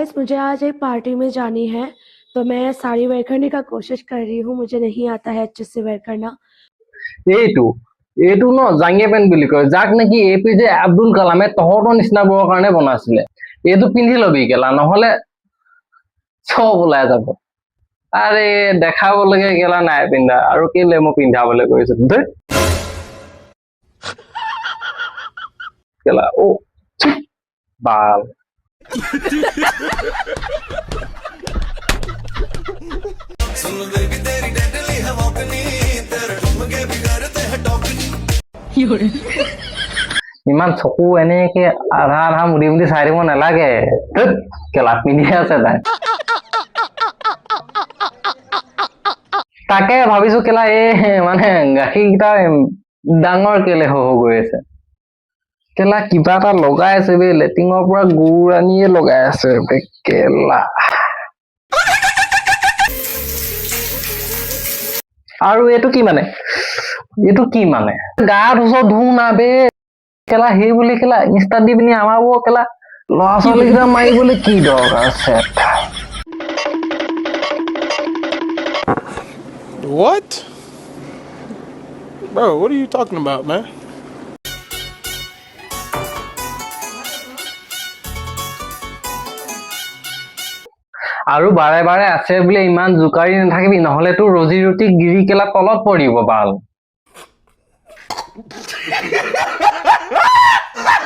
Guys मुझे आज एक पार्टी में जानी है तो मैं साड़ी वेयर करने का कोशिश कर रही हूँ। मुझे नहीं आता है अच्छे से वेयर करना। এইটো এইটো ন জাঙ্গিয়া পেণ্ট বুলি কয়, যাক নেকি APJ আব্দুল কালামে তহঁতৰ নিচিনাবোৰৰ কাৰণে বনাইছিলে। এইটো পিন্ধি লবি কেলা, নহলে চব ওলাই যাব। আৰে দেখাবলৈকে কেলা নাই পিন্ধা, আৰু কেলে মই পিন্ধাবলৈ কৈছো ধেৎ কেলা। অ বাল ইমান চকু এনেকে আধা আধা মুদি মুদি চাই দিব নালাগে। ধেৎ কেলা পিন্ধি আছে তাই। তাকে ভাবিছো কেলা মানে গাখীৰকেইটা ডাঙৰ কেলে হৈ গৈ আছে। কেলা কিবা এটা লগাই আছে বে, লেটিঙৰ পৰা গুৰ আনিয়ে লগাই আছে বে কেলা। আৰু এইটো কি মানে গা ধুও না বে কেলা, সেই বুলি কেলা ইনষ্টাত দি পিনি আমাৰ কেলা ল'ৰা ছোৱালী কেইটা মাৰিবলৈ কি দৰকাৰ আছে? What? Bro, what are you talking about, man? আৰু বাৰে বাৰে আছে বোলে ইমান জোকাৰি নাথাকিবি, নহলে তোৰ ৰজি ৰুটি গিৰি কেলা তলত পৰিব বাল।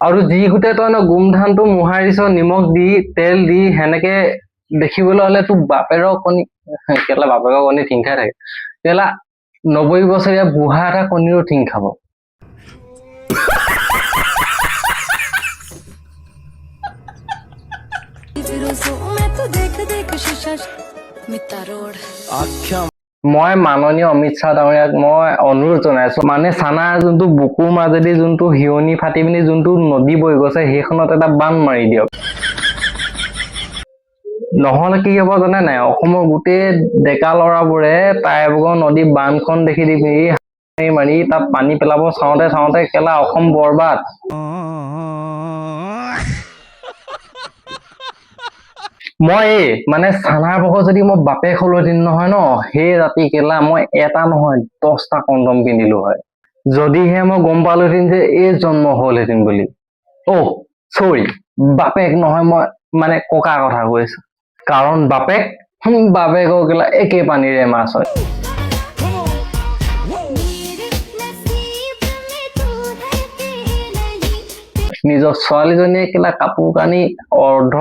আৰু যি গোটেই তই গোমধানটো মোহাৰিছ নিমখ দি তেল দি সেনেকে দেখিবলৈ হলে তোৰ বাপেৰৰ কণী কেলা, বাপেৰৰ কণী ঠিং খাই থাকে কেলা। 90 বছৰীয়া বুঢ়া এটা কণীৰো ঠিং খাব। মই মাননীয় অমিত শ্বাহ ডাঙৰীয়াক মই অনুৰোধ জনাইছো, মানে চানাৰ যোনটো বুকুৰ মাজেদি যোনটো হিয়নি ফাটি পিনি যোনটো নদী বৈ গৈছে সেইখনত এটা বান্ধ মাৰি দিয়ক। নহলে কি হব জানে নাই, অসমৰ গোটেই ডেকা লৰাবোৰে তাইবগৰ নদী বান্ধখন দেখি দি মাৰি তাত পানী পেলাব চাওঁতে চাওঁতে কেলা অসম বৰবাদ। মই মানে চানাৰ পক্ষত যদি মই বাপেক হলহেঁতেন নহয় ন, সেই ৰাতি কেলা মই এটা নহয় 10টা কণ্ডম পিন্ধিলো হয়, যদিহে মই গম পালোহেঁতেন যে এই জন্ম হলহেঁতেন বুলি। চৰি বাপেক নহয়, মই মানে ককাৰ কথা কৈছো, কাৰণ বাপেকৰ কেলা একে পানীৰে মাছ হয়। নিজৰ ছোৱালীজনীয়ে কেলা কাপোৰ কানি অৰ্ধ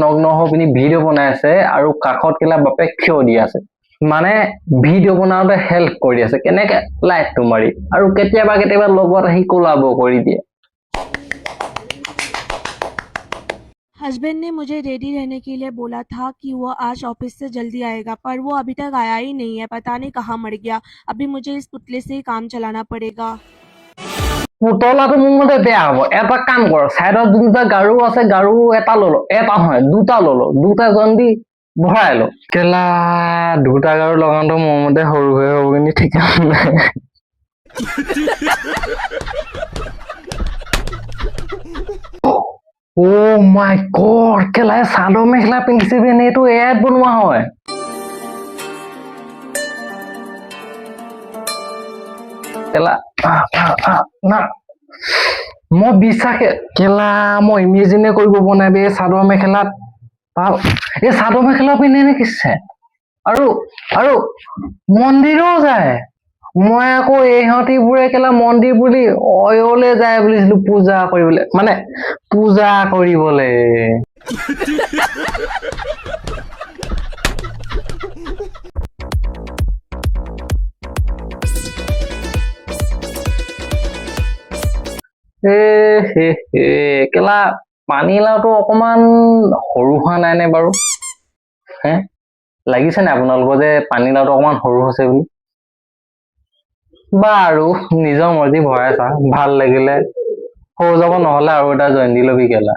নগ্ন হৈ পিনি ভিডিঅ' বনাই আছে আৰু কাষত কেলা বাপেক থিয় দি আছে, মানে ভিডিঅ' বনাওতে হেল্প কৰি আছে কেনেকে লাইটটো মাৰি, আৰু কেতিয়াবা লগত আহি কোলাব কৰি দিয়ে। हस्बैंड ने मुझे रेडी रहने के लिए बोला था कि वो आज ऑफिस से जल्दी आएगा, पर वो अभी तक आया ही नहीं है। पता नहीं कहाँ मर गया। अभी मुझे इस पुतले से ही काम चलाना पड़ेगा। পুতলাটো মোৰ মতে বেয়া হব। এটা কাম কৰ, চাইডত যোনটা গাৰু আছে গাৰু এটা ললো, এটা নহয় দুটা ললো, দুটা জন্দি ভৰাই লো কেলা। দুটা গাৰু লগাওঁতে মোৰ মতে সৰু হৈ হ'ব কিন্তু ঠিক নাই। ও মাই গড কেলা, চাদৰ মেখেলা পিন্ধিছে বেনে, এইটো এয়াত বনোৱা হয়। কেলা না মই বিশ্বাসে কেলা, মই ইমেজিনে কৰিব পৰা নাই বে চাদৰ মেখেলাত। এই চাদৰ মেখেলা পিন্ধে নেকি? আৰু মন্দিৰো যায়। মই আকৌ ইহঁতিবোৰে কেলা মন্দিৰ বুলি অয়লে যায় বুলিছিলো পূজা কৰিবলৈ, মানে পূজা কৰিবলৈ। কেলা পানীলাওটো অকমান সৰু হোৱা নাই নে বাৰু? লাগিছে নে আপোনালোকৰ যে পানীলাওটো অকমান সৰু হৈছে বুলি? বাৰু নিজৰ মৰ্জি ভৰাই চা, ভাল লাগিলে সৰু যাব, নহলে আৰু এটা জইন দি লবি কেলা।